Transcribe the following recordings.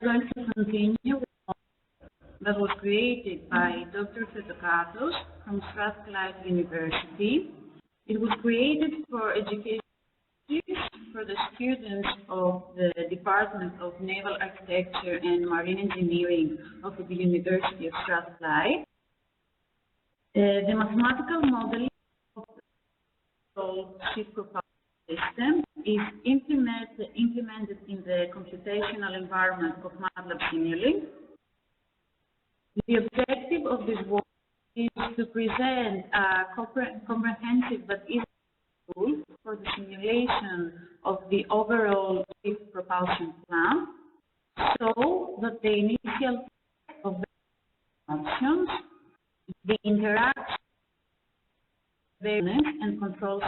going to continue with that was created by Dr. Fetokatos from Strathclyde University. It was created for education for the students of the Department of Naval Architecture and Marine Engineering of the University of Strathclyde. The mathematical modeling of the ship propulsion system is implemented in the computational environment of MATLAB Simulink. The objective of this work is to present a comprehensive but easy tool for the simulation of the overall ship propulsion plan, so that the initial of the options, the interaction, and control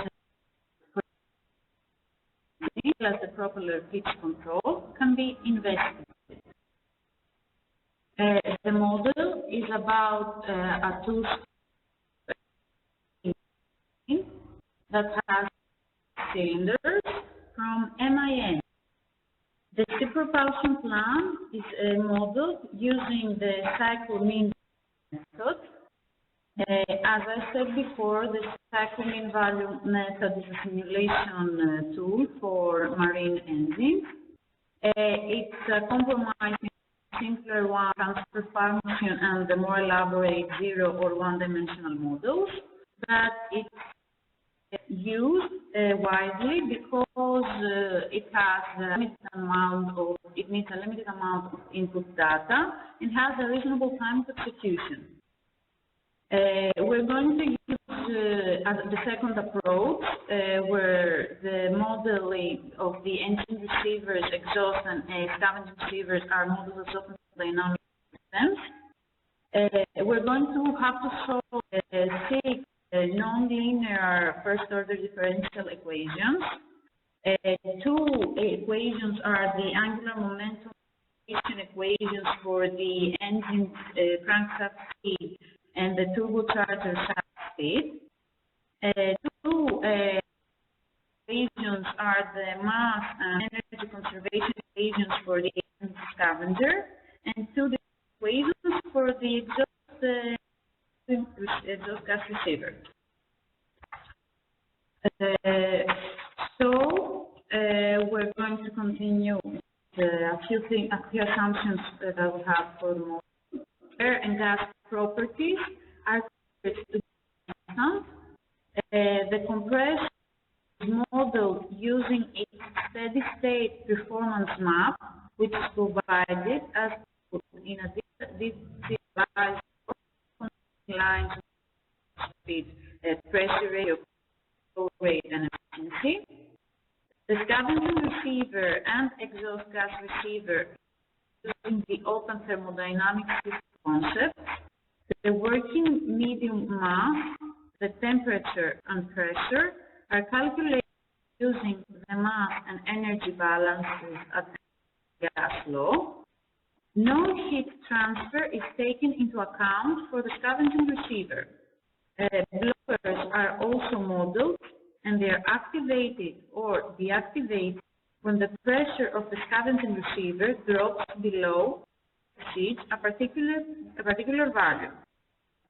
as the propeller pitch control can be investigated. The model is about a two-stage that has cylinders from MIN. The ship propulsion plan is modeled using the cycle mean method. As I said before, the cycle mean value method is a simulation tool for marine engines. It's a compromising simpler one transfer function and the more elaborate zero or one-dimensional models, but it's used widely because it needs a limited amount of input data and has a reasonable time of execution. We're going to use the second approach, where the modeling of the engine receivers, exhaust, and scavenging receivers are models of open dynamic systems. We're going to have to solve 6 nonlinear first-order differential equations. 2 equations are the angular momentum equations for the engine's crankshaft speed and the turbocharger shaft speed. 2 equations are the mass and energy conservation equations for the scavenger, and 2 equations for the exhaust gas receiver. We're going to continue with a few assumptions that we have for the model. Air and gas properties are to be constant. The compressor is modeled using a steady-state performance map, which is provided as in a device lines speed, pressure rate, flow rate, and efficiency. The scavenging receiver and exhaust gas receiver using the open thermodynamic system concept. The working medium mass, the temperature, and pressure are calculated using the mass and energy balances at the gas law. No heat transfer is taken into account for the scavenging receiver. Blockers are also modeled, and they are activated or deactivated when the pressure of the scavenging receiver drops below a particular value.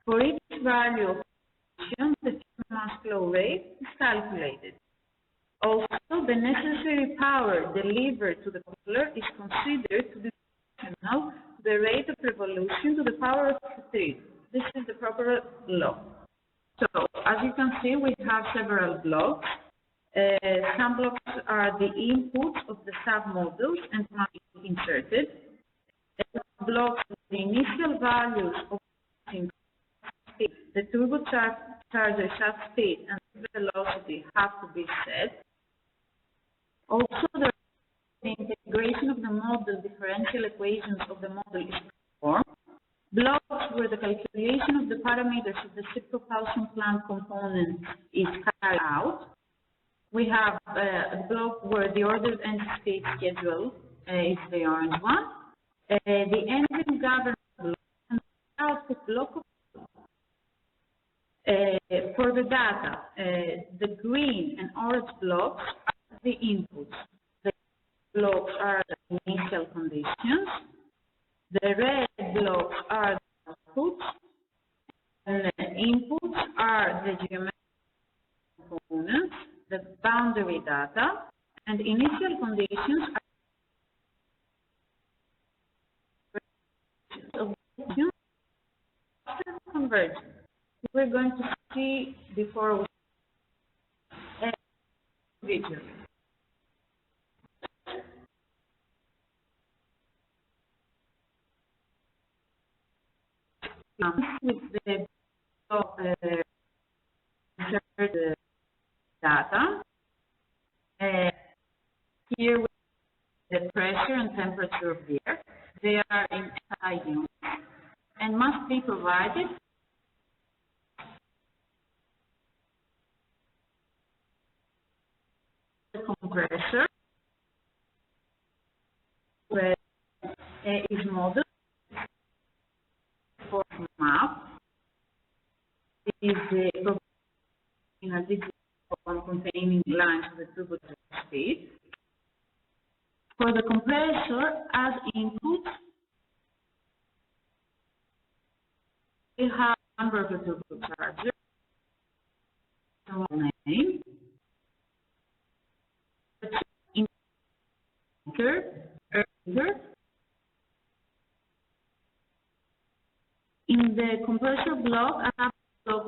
For each value of the mass flow rate is calculated. Also, the necessary power delivered to the propeller is considered to be proportional to the rate of revolution to the power of 3. This is the propeller law. So, as you can see, we have several blocks. Some blocks are the inputs of the sub-models and must be inserted. Blocks with the initial values of the turbocharger shaft speed and velocity have to be set. Also, the integration of the model differential equations of the model is performed. Blocks where the calculation of the parameters of the ship propulsion plan component is carried out. We have a block where the ordered engine state schedule is the orange one. The engine governor block and the output block. For the data, the green and orange blocks are the inputs. The blocks are the initial conditions. The red blocks are the outputs. And the inputs are the geometric components, the boundary data, and initial conditions are of convergence. We're going to see before we video. With the data, here with the pressure and temperature of the air, they are in SI units and must be provided the compressor, where is modeled for map. It is the in a digital form containing lines with two speed. For the compressor, as input, we have one vertical turbocharger, name, in the compressor block,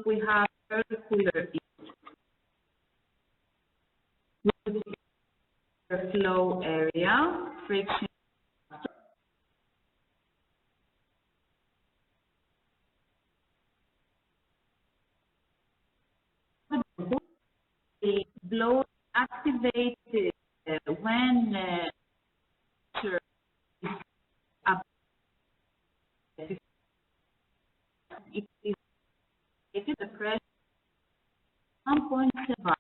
we have air cooler with the flow area, friction. The blower activated when pressure is up. It is the pressure 1.7.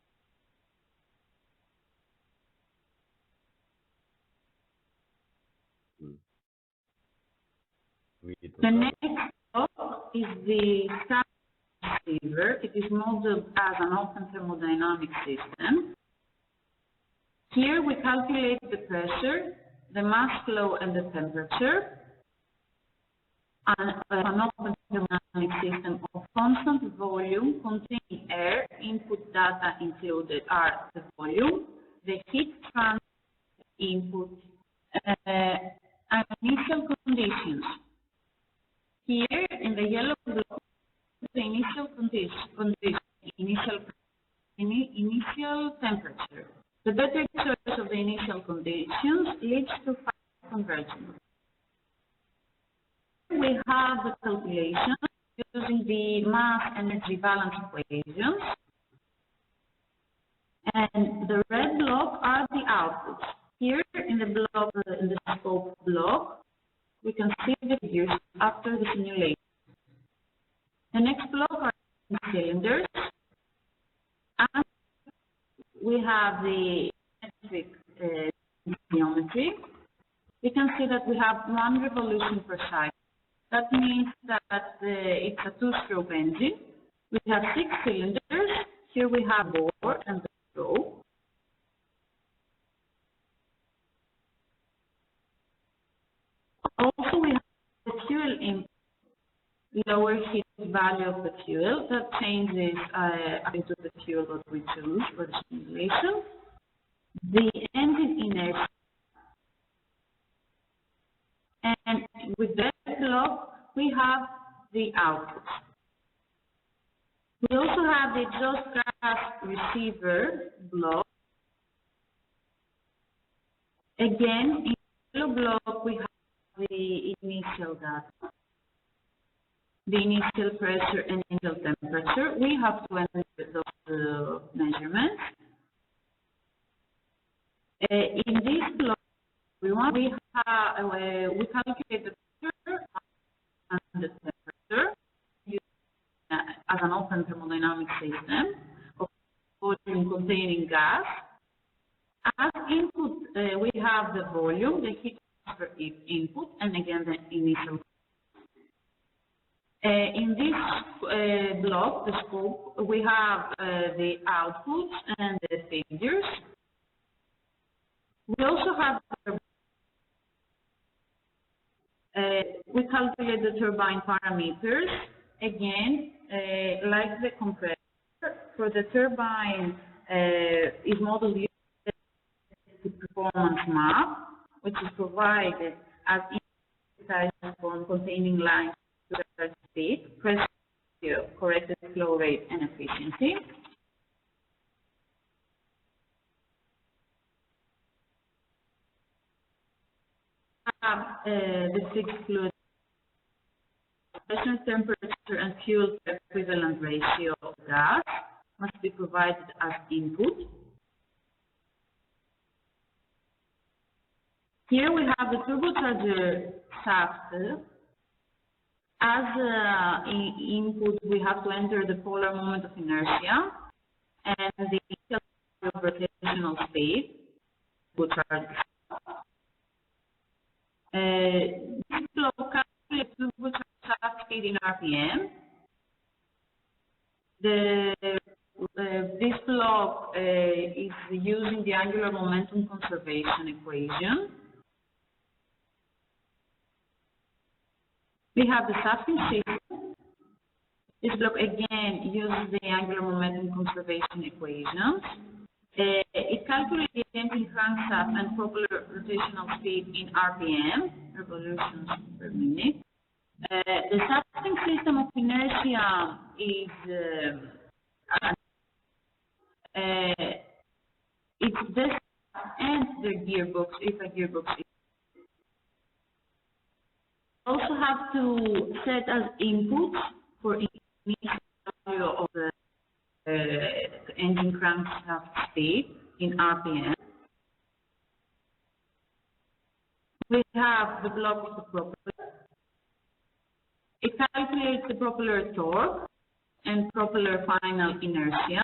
The next block is the receiver. It is modeled as an open thermodynamic system. Here we calculate the pressure, the mass flow, and the temperature. An open thermodynamic system of constant volume containing air. Input data included are the volume, the heat transfer input, and initial conditions. Here in the yellow block, the initial initial temperature. The better choice of the initial conditions leads to fast convergence. We have the calculation using the mass energy balance equations, and the red block are the outputs. Here in the block, in the scope block, we can see the figures after the simulation. The next block are the cylinders, and we have the metric geometry. We can see that we have 1 revolution per cycle. That means that it's a 2-stroke engine. We have 6 cylinders. Here we have the bore and the stroke. Also, we have the fuel input, lower heat value of the fuel. That changes into the fuel that we choose for the simulation. The engine inertia. And with that block, we have the output. We also have the exhaust gas receiver block. Again, in the yellow block, we have the initial data, the initial pressure and initial temperature. We have to enter those measurements. In this block, we calculate the pressure and the temperature as an open thermodynamic system of volume containing gas. As input, we have the volume, the heat transfer input, and again the initial. In this block, the scope, we have the outputs and the figures. We also have, we calculate the turbine parameters. Again, like the compressor, for the turbine is modeled using the performance map, which is provided as size form containing lines to speed, pressure, corrected flow rate, and efficiency. The fixed fluid pressure, temperature, and fuel equivalent ratio of gas must be provided as input. Here we have the turbocharger shaft. As input, we have to enter the polar moment of inertia and the initial rotational speed. This block calculates turbocharger shaft speed in RPM. This block is using the angular momentum conservation equation. We have the shafting system. This block again uses the angular momentum conservation equations. It calculates the engine crankshaft and propeller rotational speed in RPM, revolutions per minute. The shafting system of inertia is it's this and the gearbox if a gearbox is. Also have to set as input for initial value of the engine crankshaft speed in RPM. We have the block of the propeller. It calculates the propeller torque and propeller final inertia.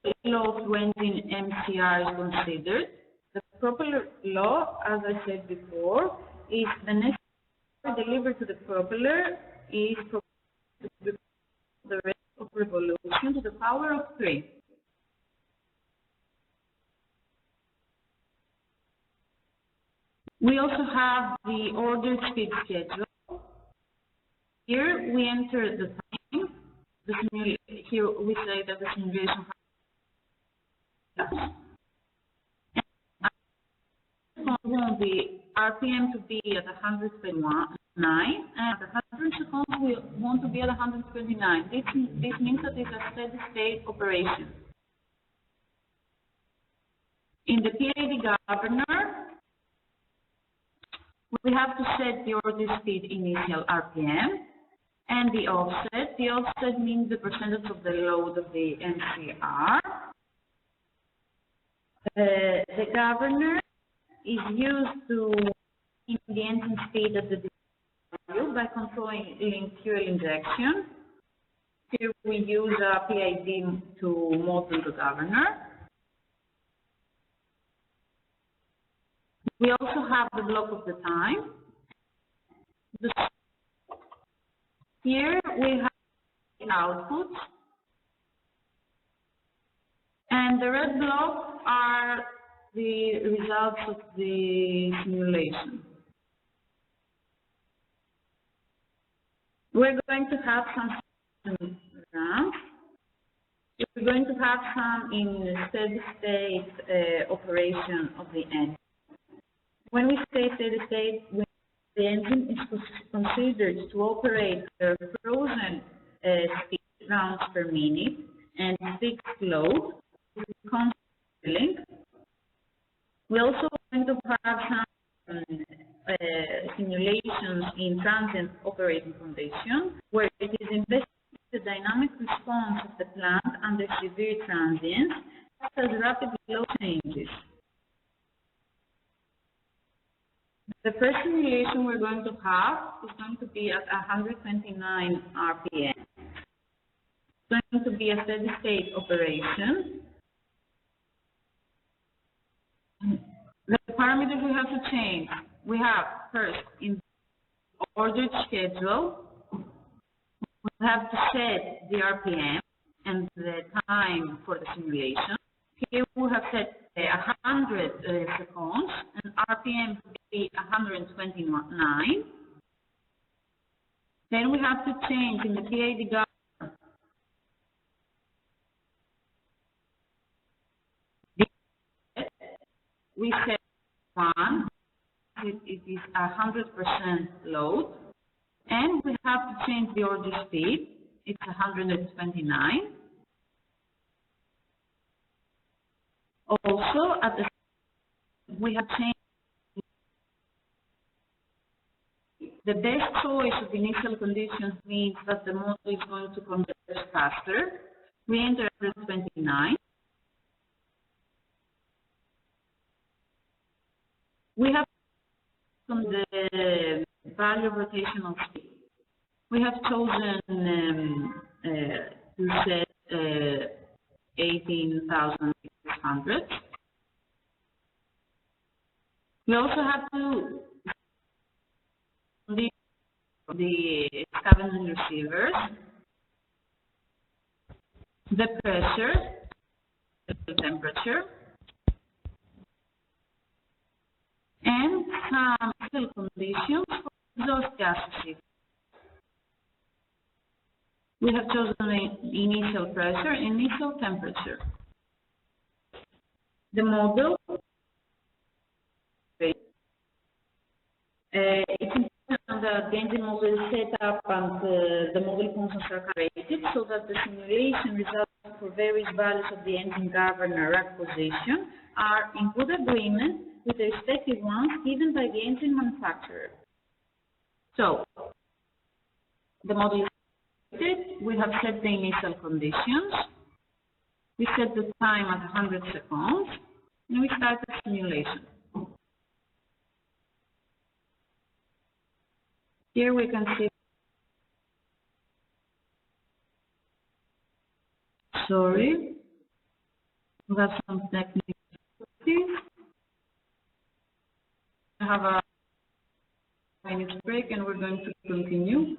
The law of engine MCR is considered. The propeller law, as I said before, is the necessary delivered to the propeller is the rate of revolution to the power of 3. We also have the ordered speed schedule. Here we enter the time. Here we say that the simulation want the RPM to be at 129, and at 100 seconds we want to be at 129. This means that it's a steady state operation. In the PID governor, we have to set the order speed initial RPM and the offset. The offset means the percentage of the load of the MCR. The governor is used to keep the engine speed at the value by controlling fuel injection. Here we use a PID to model the governor. We also have the block of the time. Here we have the output. And the red blocks are the results of the simulation. We're going to have some ramps. We're going to have some in steady state operation of the engine. When we say steady state, the engine is considered to operate at frozen speed rounds per minute and fixed load with constant filling. We're also going to have some simulations in transient operating conditions, where it is investigated the dynamic response of the plant under severe transients, such as rapid load changes. The first simulation we're going to have is going to be at 129 RPM. It's going to be a steady state operation. The parameters we have to change. We have first in ordered schedule, we have to set the RPM and the time for the simulation. Here we have set 100 seconds, and RPM would be 129. Then we have to change in the PID governor. We set 1, it is 100% load, and we have to change the order speed, it's 129. Also, at the we have changed the best choice of initial conditions means that the model is going to converge faster. We enter 129. We have from the value of rotational speed. We have chosen to set 18,600. We also have to the scavenging receivers, the pressure, the temperature, and some special conditions for exhaust gas receivers. We have chosen the initial pressure, initial temperature. The model, it's important that the engine model is set up and the model functions are calibrated so that the simulation results for various values of the engine governor rack position are in good agreement with the respective ones given by the engine manufacturer. So, the model is set, we have set the initial conditions, we set the time at 100 seconds, and we start the simulation. Here we can see, sorry, we have some technical difficulties. We have a minute break and we're going to continue.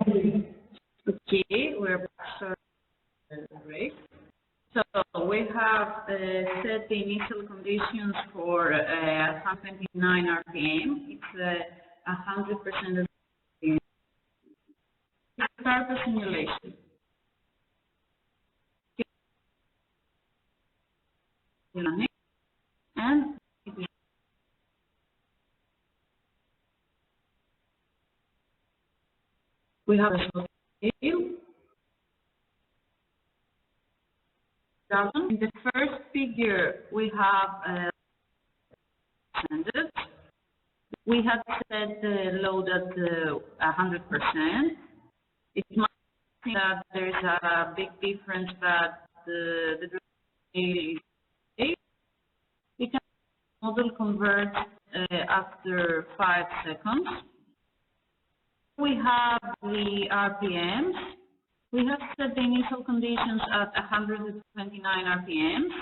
Okay, we're back. Great. So we have set the initial conditions for 129 RPM. It's 100% of the start the simulation. And we have a scale. In the first figure, we have standard. We have set the load at 100%. It might seem that there's a big difference, but the scale is we can model convert after 5 seconds. We have the RPMs. We have set the initial conditions at 129 RPMs,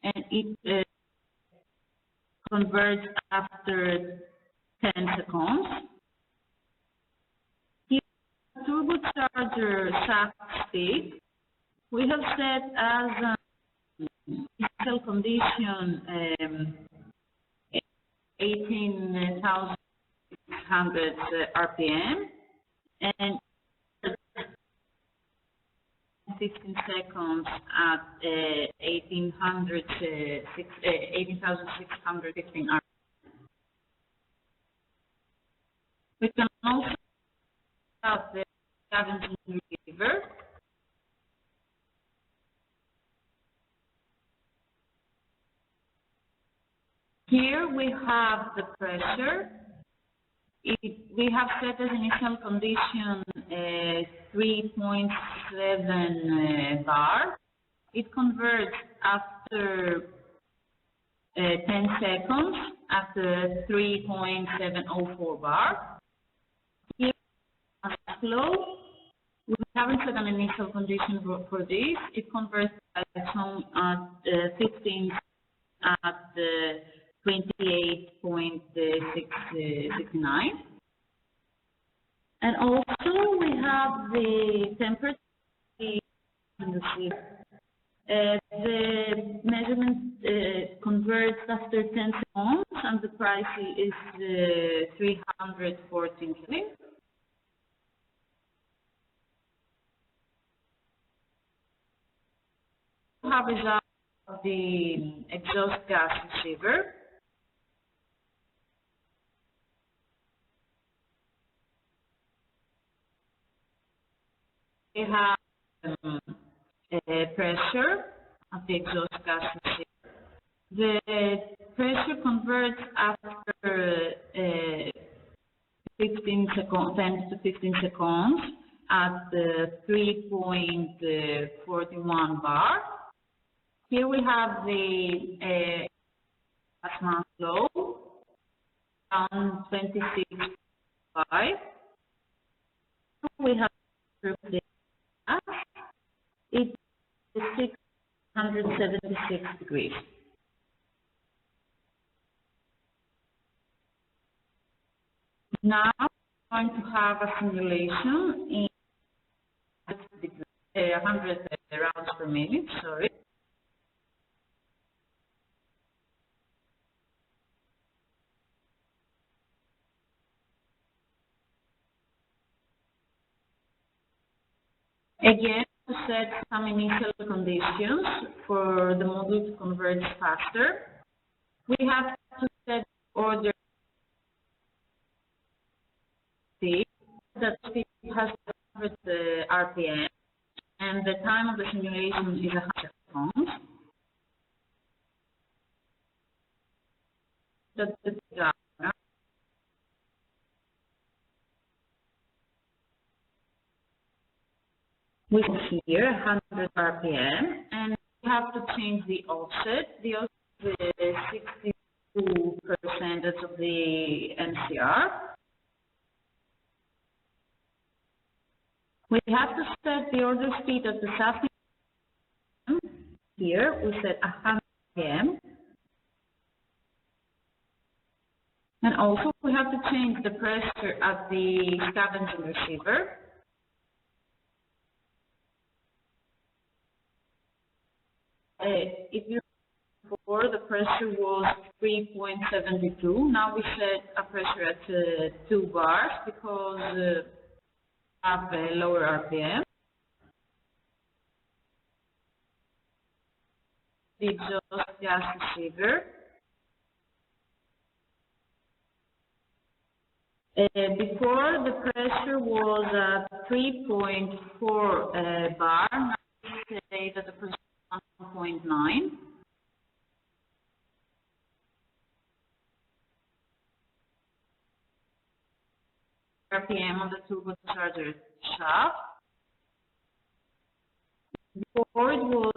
and it converts after 10 seconds. Here, turbocharger shaft speed, we have set as initial condition 18,600 RPM, and 15 seconds at 18,615 RPM. We can also have the scavenging receiver. Here we have the pressure. We have set as initial condition 3.7 bar. It converts after 10 seconds after 3.704 bar. Here flow. We haven't set an initial condition for this. It converts at 15 at 28.669. And also we have the temperature in the receiver. The measurement converts after 10 seconds, and the price is 314 Kelvin. We have result of the exhaust gas receiver. We have pressure of the exhaust gas receiver. The pressure converts after 15 seconds, 10 to 15 seconds at 3.41 bar. Here we have the plasma flow around 26.5. We have the it's 676 degrees. Now I'm going to have a simulation in 100 rounds per minute, sorry. Again, to set some initial conditions for the module to converge faster, we have to set order speed. That speed has 100 RPM, and the time of the simulation is 100 seconds. That's the diagram. We see here 100 RPM, and we have to change the offset. The offset is 62% of the MCR. We have to set the order speed of the shaft. Here we set 100 RPM. And also we have to change the pressure at the scavenging receiver. if you before, the pressure was 3.72. Now we set a pressure at 2 bars because we have a lower RPM. The exhaust gas receiver. Before, the pressure was at 3.4 bar. Now we say that the pressure is 1.9. RPM on the turbocharger shaft. Before it was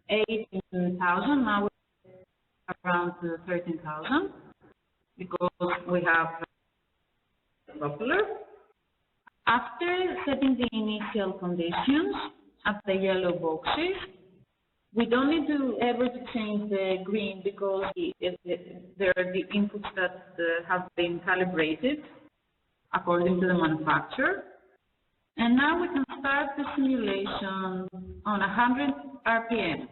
18,000, now it's around 13,000 because we have propeller. After setting the initial conditions at the yellow boxes, we don't need to ever to change the green because there are the inputs that have been calibrated according to the manufacturer. And now we can start the simulation on 100 RPM.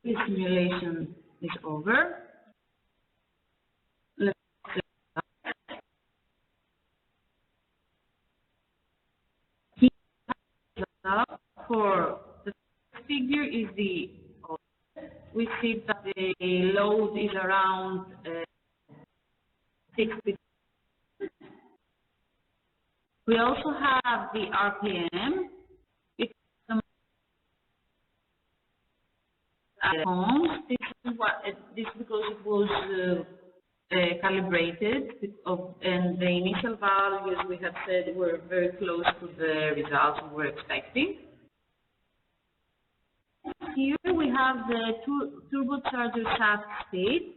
The simulation is over. Let's for the first figure is the we see that the load is around 60. We also have the RPM. This is because it was calibrated, and the initial values we have said were very close to the results we were expecting. Here we have the turbocharger shaft speed.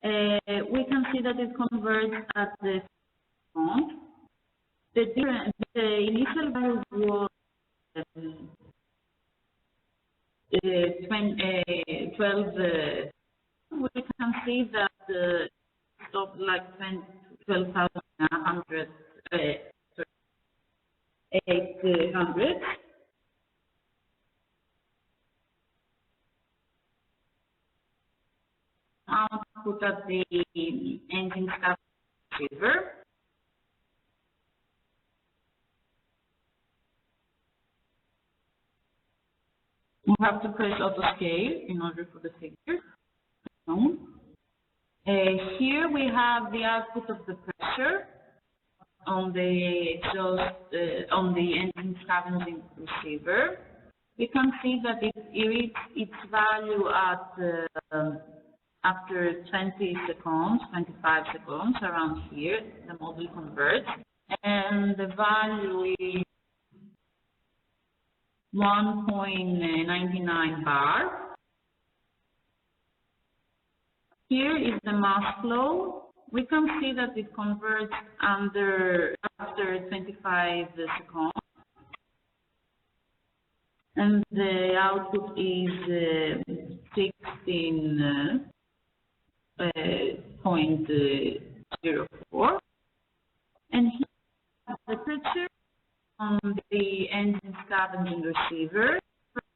We can see that it converts at the front. The initial value was 12. We can see that the stop like 12,100, 800. Output at the engine shaft receiver. We have to press auto scale in order for the figure. Here we have the output of the pressure on the exhaust on the engine scavenging receiver. We can see that it reaches its value at after 20 seconds, 25 seconds, around here, the module converts, and the value is 1.99 bar. Here is the mass flow. We can see that it converts after 25 seconds, and the output is 16. 0.04, and here the pressure on the engine scavenging receiver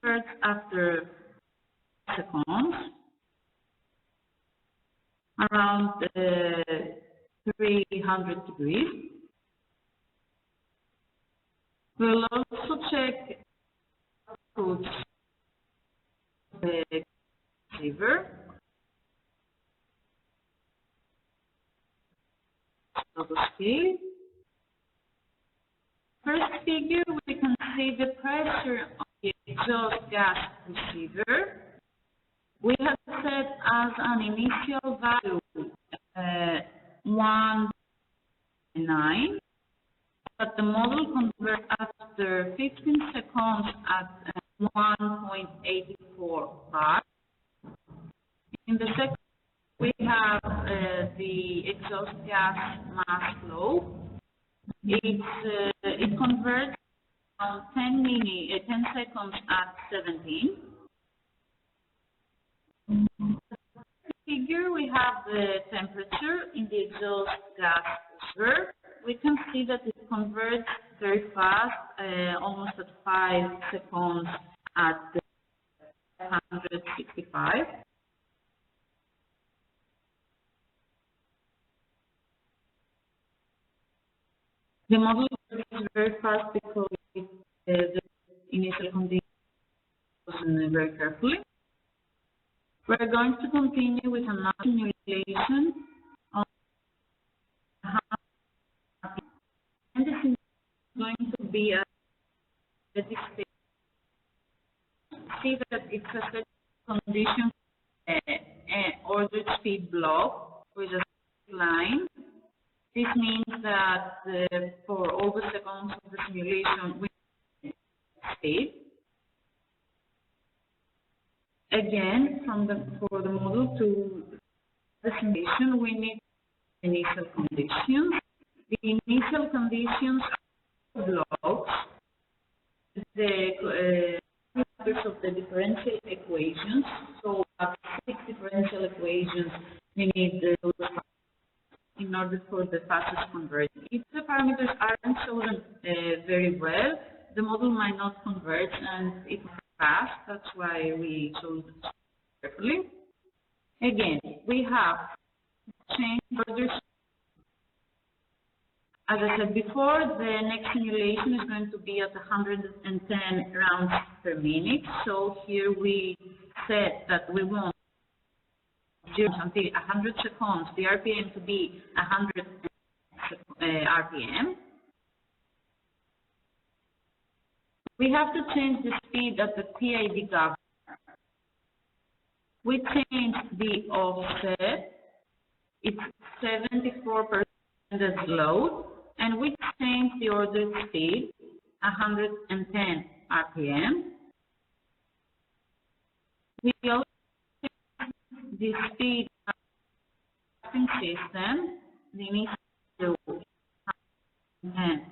converts after seconds, around 300 degrees. We'll also check outputs of the receiver. Auto scale. First figure, we can see the pressure of the exhaust gas receiver. We have set as an initial value 1.9, but the model converts after 15 seconds at 1.84 bar. In the second, we have the exhaust gas mass flow. It converts around 10 seconds at 17. The figure, we have the temperature in the exhaust gas reserve. We can see that it converts very fast, almost at 5 seconds at 165. The model is very fast because the initial conditions was very carefully. We're going to continue with another simulation on how, and this is going to be a steady state. See that it's a steady condition ordered speed block with a straight line. This means that for all the seconds of the simulation, we need speed. Again, for the model to the simulation, we need initial conditions. The initial conditions are blocks, the of the differential equations. So, 6 differential equations, we need in order for the fastest conversion. If the parameters aren't chosen very well, the model might not converge and it will crash. That's why we chose it carefully. Again, we have change orders. As I said before, the next simulation is going to be at 110 rounds per minute. So here we said that we want until 100 seconds, the RPM to be 100 RPM. We have to change the speed at the PID governor. We change the offset. It's 74% load, and we change the ordered speed 110 RPM. We also change the speed of the system, the initial to 110.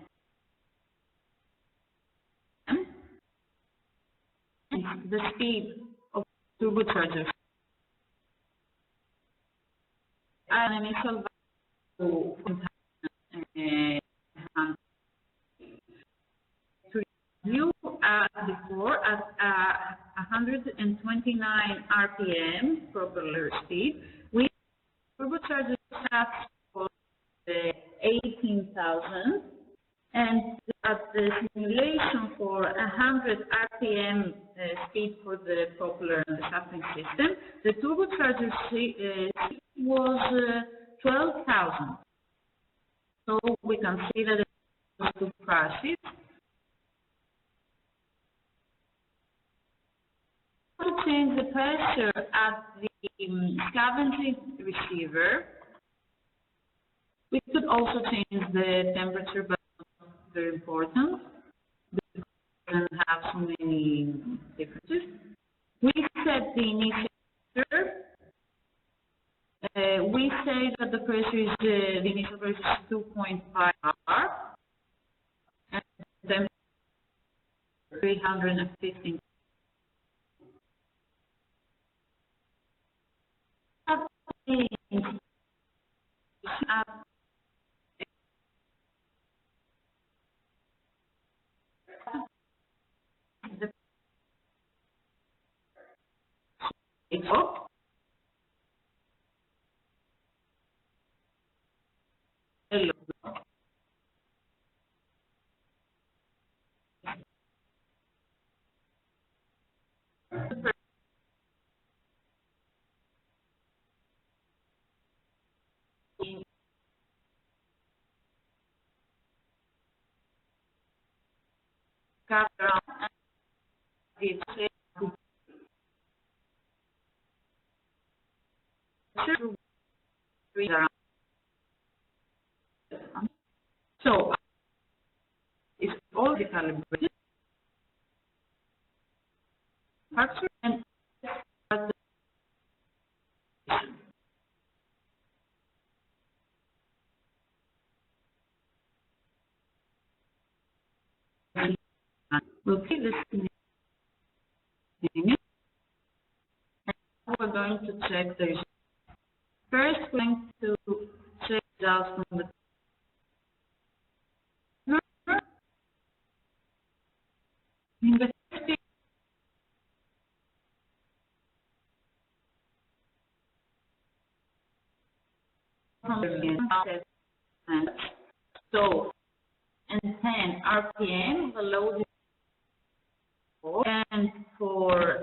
And the speed of turbochargers an initial value to review before at 129 RPM propeller speed. We turbocharger shafts for 18,000, and at the simulation for 100 RPM speed for the propeller and the shafting system, the turbocharger speed was 12,000. So we can see that it was two crashes. To change the pressure at the scavenging receiver, we could also change the temperature, but not very important because it doesn't have so many differences. We set the initial pressure. We say that the pressure is the initial pressure is 2.5 bar and the temperature 315. So it's all the calibrated factor and we'll see this in a minute. And we're going to check the result. First, we're going to check results from the in the so and 10 RPM, the load is 4, and for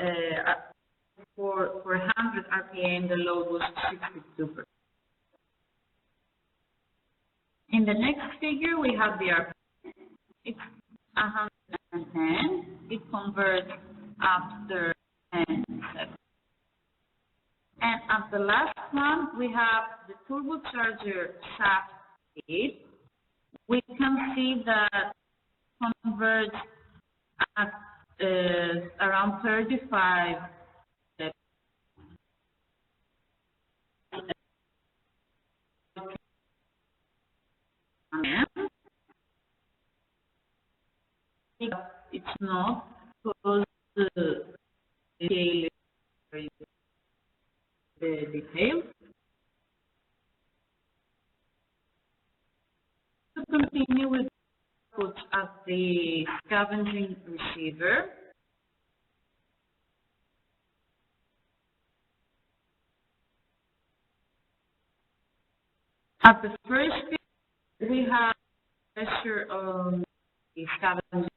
100 RPM, the load was 62%. In the next figure, we have the RPM. It's 110. It converts after 10 seconds. And at the last one, we have the turbocharger shaft speed. We can see that converts at around 35 it's not because the scale is very detailed. To continue with output at the scavenging receiver, at the first stage, we have pressure on the scavenging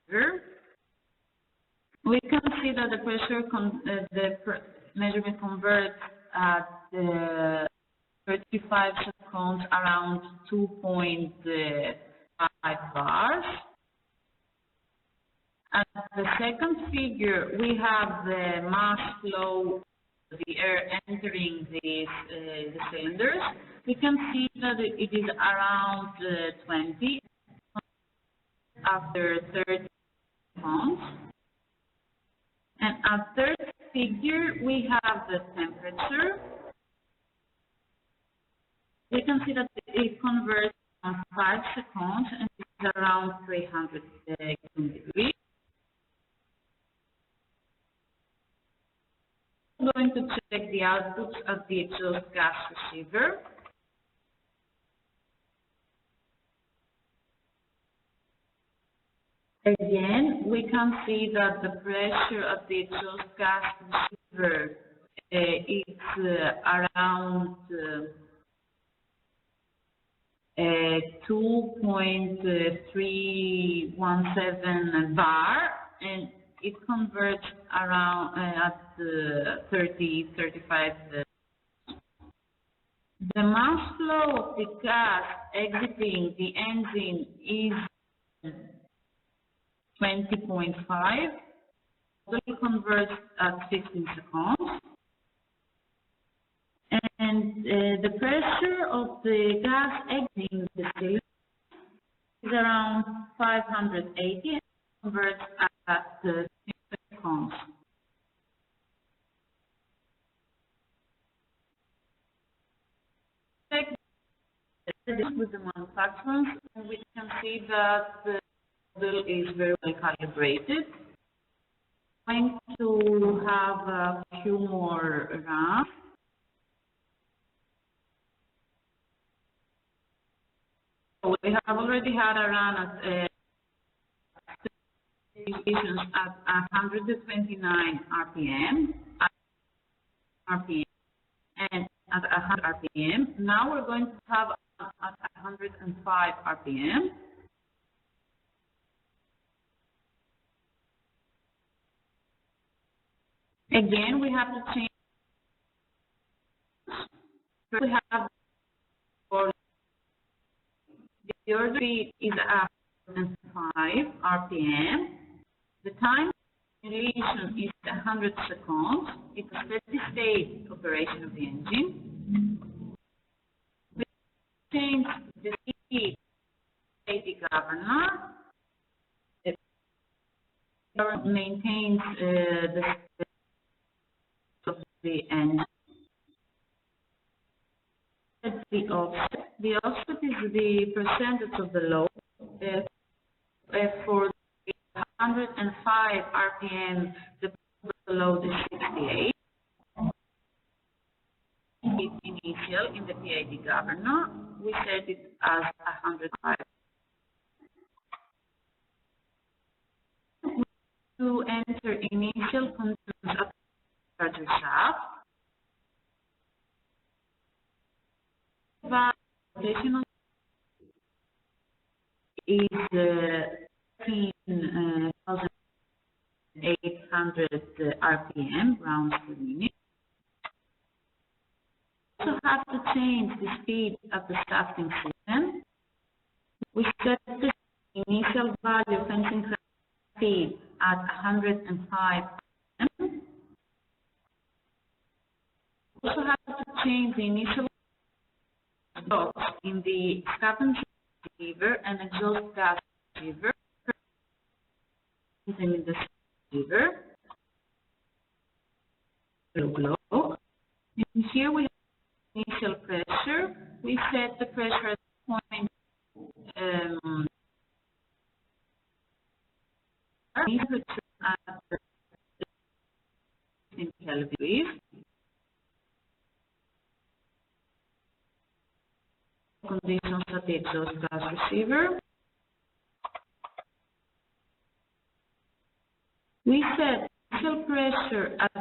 receiver. We can see that the pressure measurement converts at 35 seconds around 2.5 bars. At the second figure, we have the mass flow, the air entering the cylinders. We can see that it is around 20 after 30 seconds. And at third figure, we have the temperature. We can see that it converts in 5 seconds and it's around 300 degrees. I'm going to check the outputs at the exhaust gas receiver. Again, we can see that the pressure at the exhaust gas receiver is around 2.317 bar, and it converts around at 35. The mass flow of the gas exiting the engine is 20.5. So it converts at 15 seconds. And the pressure of the gas exiting the cylinder is around 580 and converts at 6 seconds. Check this with the manufacturers, and we can see that the model is very well calibrated. I'm going to have a few more runs. So we have already had a run at stations at 129 RPM, and at 100 RPM. Now we're going to have at 105 RPM. Again, we have to change. We have for the order speed is 105 RPM. The time relation is 100 seconds. It's a steady state operation of the engine. We change the speed safety governor. It maintains the of the engine. The offset. The offset is the percentage of the load. For 105 RPM, the load is 68. it initial in the PID governor. We set it as 105. To enter initial conditions of charger shaft, rotational is 13,800 RPM, rounds per minute. We also have to change the speed of the shafting system. We set the initial value of fencing speed at 105 RPM. We also have to change the initial blocks in the scavenging receiver and exhaust gas receiver. In the receiver, glow. And here we have initial pressure. We set the pressure at point at 16 Kelvin. Conditions at the exhaust gas receiver. We set initial pressure at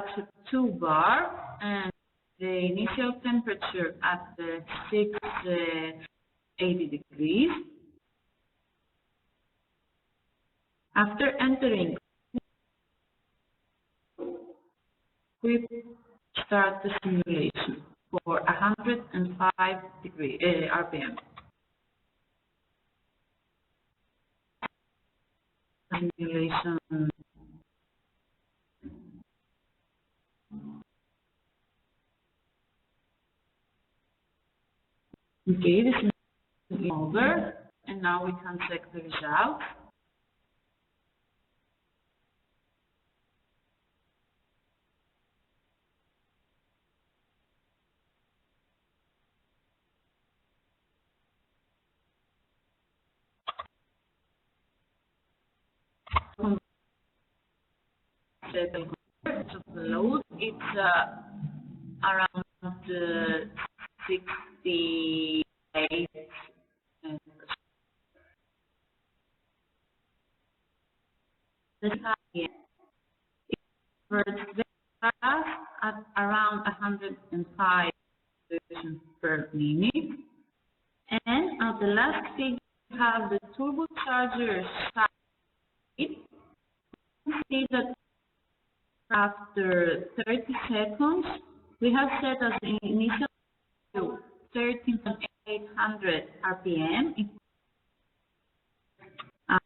2 bar and the initial temperature at 680 degrees. After entering, we start the simulation for 105 degree RPM. Simulation. Okay, this is over, and now we can check the results. Of the load, it's around 68. It converts very fast at around 105 revolutions per minute. And at the last figure, we have the turbocharger speed. You can see that after 30 seconds, we have set as the initial value 13,800 RPM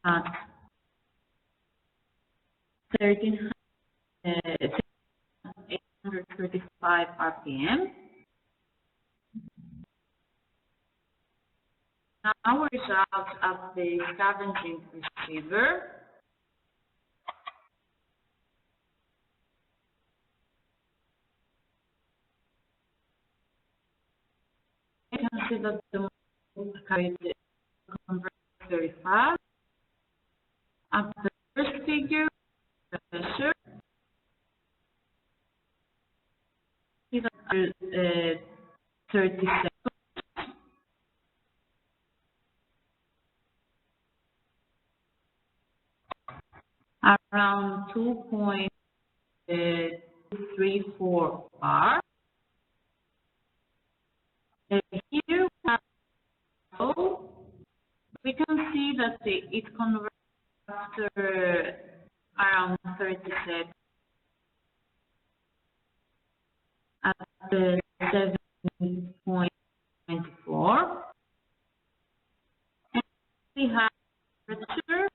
at 13,835 RPM. Now results of the scavenging receiver. You can see that the converts very fast. At the first figure, the pressure, see that 30 seconds. Around 2.34 bar. Here we can see that it converts after around 30 seconds at 7.24. And we have pressure.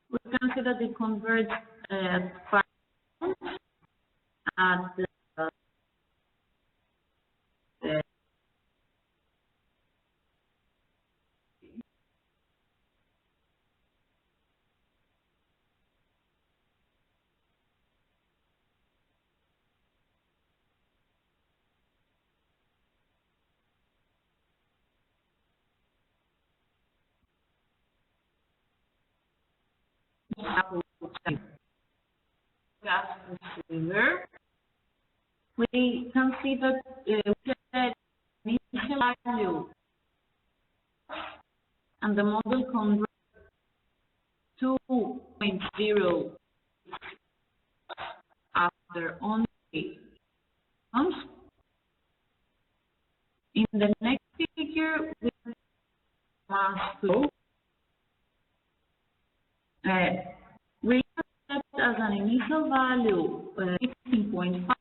We can see that it converts at 5 at the gas receiver. We can see that we said initial value, and the model converts 2.0 after only months. In the next figure, we have mass flow. We have set as an initial value 16.5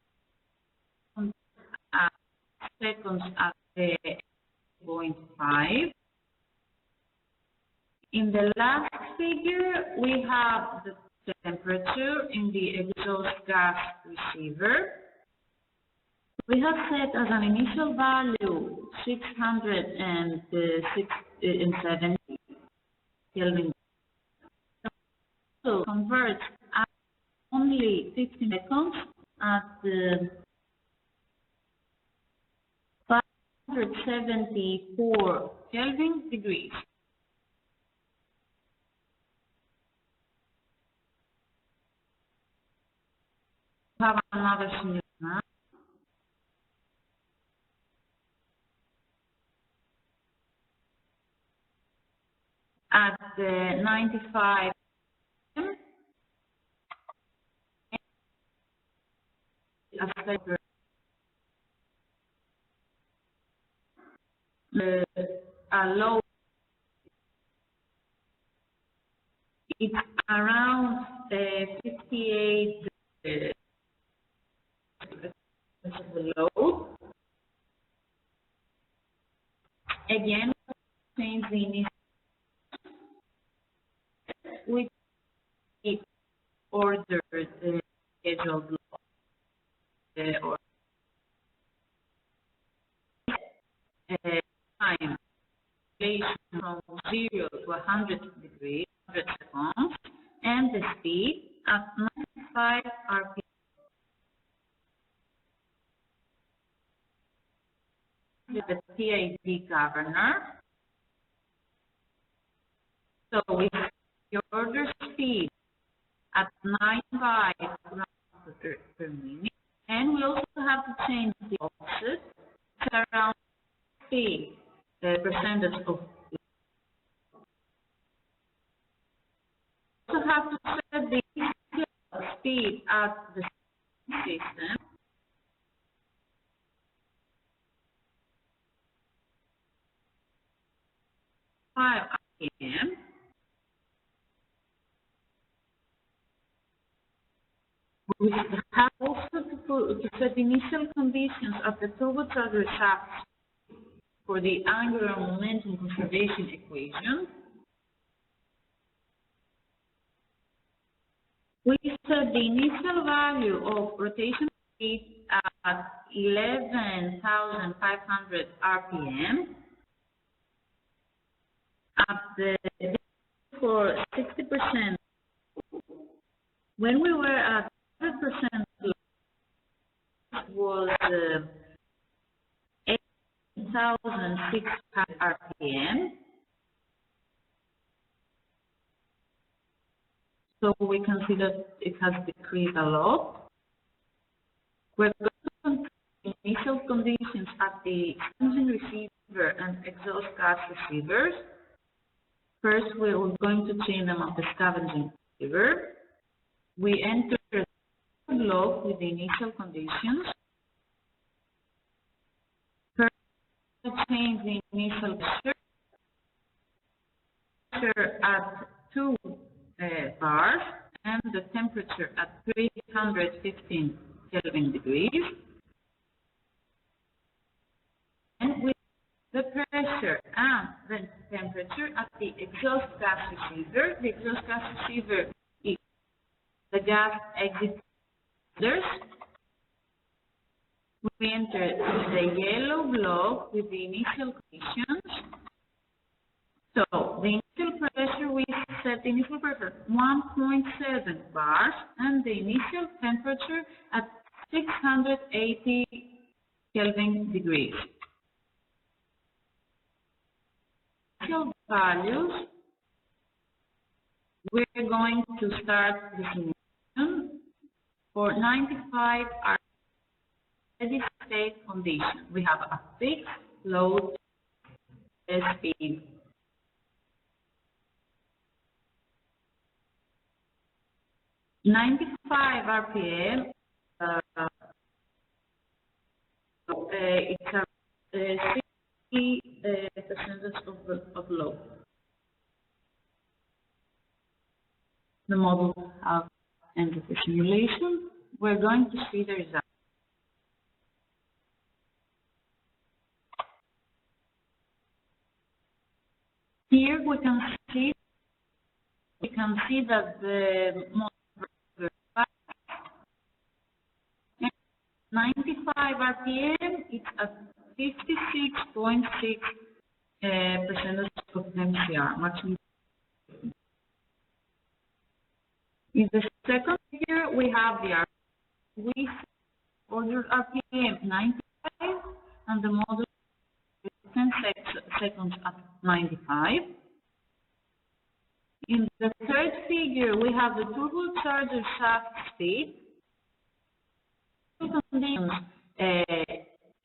seconds at 0.5. In the last figure, we have the temperature in the exhaust gas receiver. We have set as an initial value 670 Kelvin. So converts at only 15 seconds at 574 Kelvin degrees. We have another simulation at 95 a low, it's around 58 load. Again, change the initial, which is ordered scheduled load or time from 0 to 100 degrees, 100 seconds, and the speed at 95 RPM. The PID governor. So we have the order speed at 95 rounds per minute, and we also have to change the offset to around 50% of. We also have to set the speed at the system. RPM. We have also to set initial conditions of the turbocharger shaft for the angular momentum conservation equation. We set the initial value of rotation speed at 11,500 RPM. At the for 60%, when we were at 100%, was 8,600 RPM. So we can see that it has decreased a lot. We're going to control initial conditions at the engine receiver and exhaust gas receivers. First, we're going to change them at the scavenging receiver. We enter the log with the initial conditions. First, we change the initial pressure at 2 bars and the temperature at 315 Kelvin degrees. And with the pressure and the temperature at the exhaust gas receiver. The exhaust gas receiver is the gas exit cylinders. We enter the yellow block with the initial conditions. So the initial pressure, we set the initial pressure 1.7 bars and the initial temperature at 680 Kelvin degrees. Values, we're going to start the simulation for 95 are steady state condition. We have a fixed load speed. 95 RPM, it's a 60% of load. The model has entered the simulation. We're going to see the results. Here we can see that the model 95 RPM, it's at 56.6% of MCR, maximum. In the second figure, we have the RPM. We ordered RPM 95, and the model is 10 seconds at 95. In the third figure, we have the turbocharger shaft speed. Conditions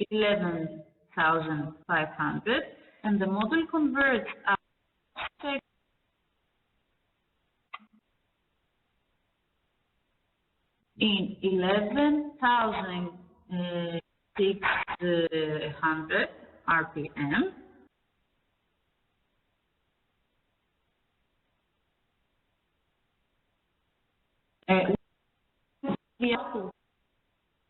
11,500, and the model converts in 11,600 RPM. We have to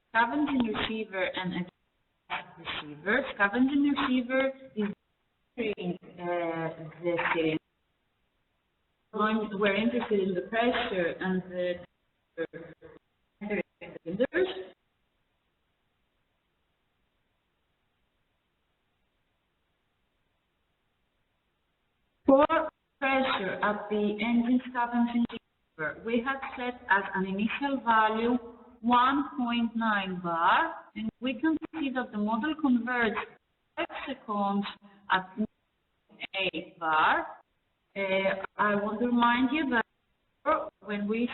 scavenging receiver and extract receiver. Scavenging receiver is entering the cylinder. We're interested in the pressure and the cylinders. For pressure at the engine scavenging receiver, we have set as an initial value 1.9 bar, and we can see that the model converts 5 seconds at 8 bar. I want to remind you that when we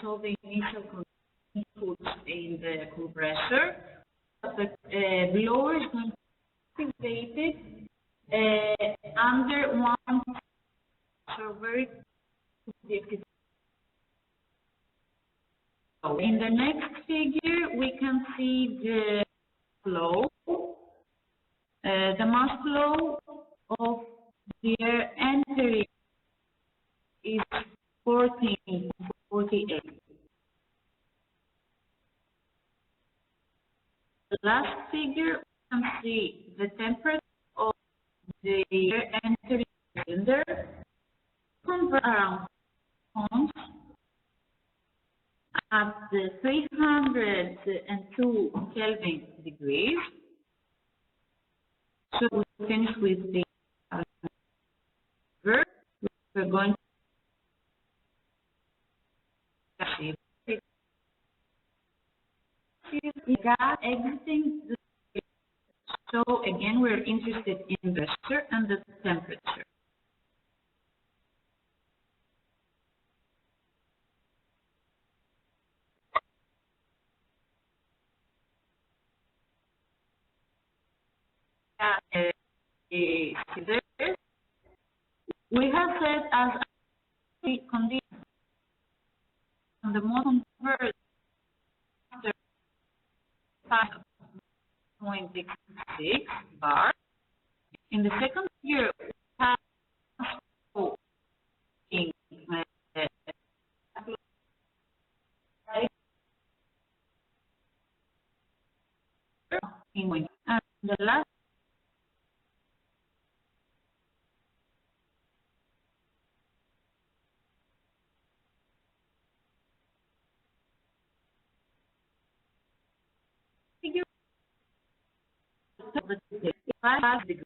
saw the initial inputs in the compressor, the blower is going to be activated under 1, so very active. In the next figure, we can see the flow, the mass flow of the air entering is 14.48. The last figure, we can see the temperature of the air entering the cylinder, around tons, at the 302 Kelvin degrees. So we finish with the we're going to see the gas exiting the cylinder. So again, we're interested in the pressure and the temperature. We have said as a condition on the model converts after 5.66 bar. In the second year, we have and the last figure 5 degrees.